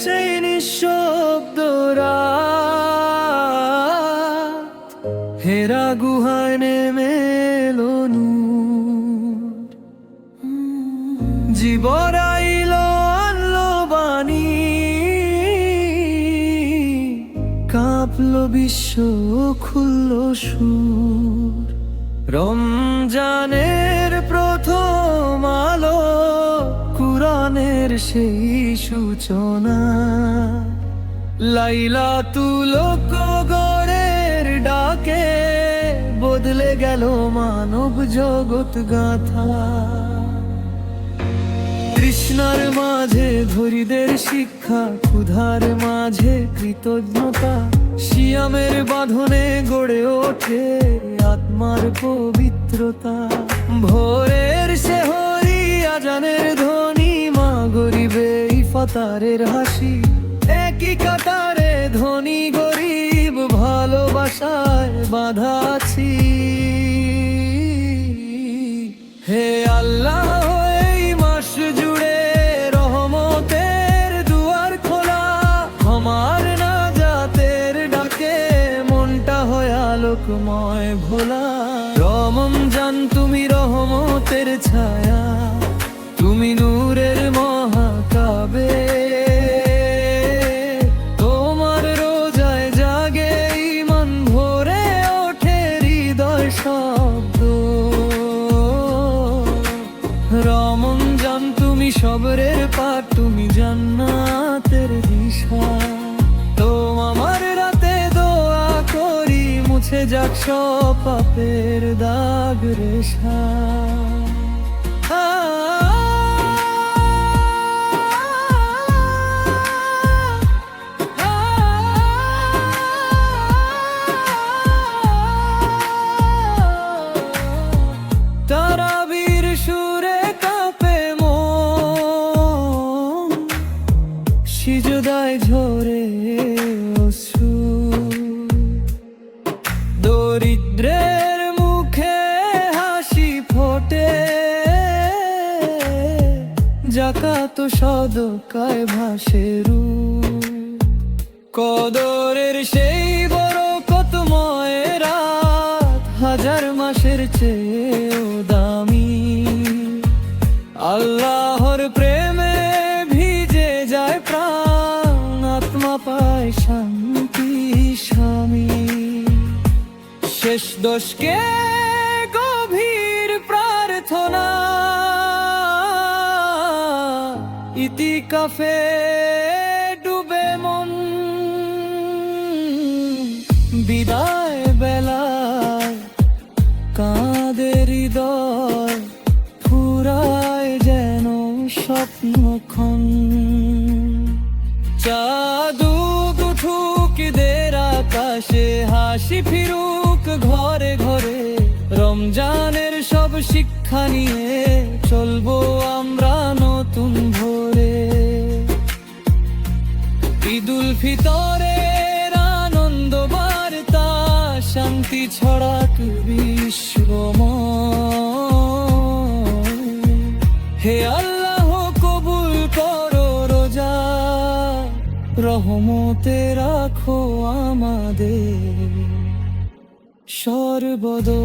সেই নিঃশব্দ রাত, হেরা গুহায় নেমে এলো নূর। জীবন আইলো আনলো বাণী, কাঁপলো বিশ্ব খুললো সুর। রমজানের প্রথম আলো, কুরআনের সেই সূচনা। লাইলাতুল কদরের ডাকে বদলে গেল মানব জগৎ গাথা। তৃষ্ণার মাঝে ধৈর্যের শিক্ষা, ক্ষুধার মাঝে কৃতজ্ঞতা। সিয়ামের বাঁধনে গড়ে ওঠে আত্মার পবিত্রতা। ভোরের সেহরি আজানের ধ্বনি, মা গরিবে ইফতারের হাসি। একই কাতারে ধনী গরিব ভালোবাসায় বাঁধা আছি। হে আল্লাহ, এই মাস জুড়ে রহমতের দুয়ার খোলা। আমার নাজাতের ডাকে মনটা হয় আলোকময় ভোলা। রমজান তুমি রহমতের ছায়া, তুমি নূরের মহাকাবে। তোমার রোজায় জাগে ঈমান, ভরে ওঠে হৃদয় শব্দ। রমজান তুমি সবরের পাঠ, তুমি জান্নাতের দিশা। তো আমার রাতে দোয়া করি, মুছে যাক সব পাপের দাগ রেশা। তারাবির সুরে কাঁপে মন, সিজদায় ঝরে অশ্রু। দরিদ্রের মুখে হাসি ফোটে, যাকাত সদকায় ভাসে রূপ। কদরের সেই বরকতময় রাত, হাজার মাসের চেয়েও দামি। আল্লাহর প্রেমে ভিজে যায় প্রাণ, আত্মা পায় শান্তি স্বামী। শেষ দশকে গভীর প্রার্থনা, ইতিকাফে ডুবে মন। বিদায় বেলায় কাঁদে হৃদয়, ফুরায় যেন স্বপ্নক্ষণ। চাঁদ উঠুক দের আকাশে, হাসি ফিরুক ঘরে ঘরে। রমজানের সব শিক্ষা নিয়ে চলবো আমরা নতুন ভোরে। ঈদুল ফিতরের আনন্দ বার্তা, শান্তি ছড়াক বিশ্বময়। হে আল্লাহ, কবুল করো রোজা, রহমতে রাখো আমাদের সর্বদা।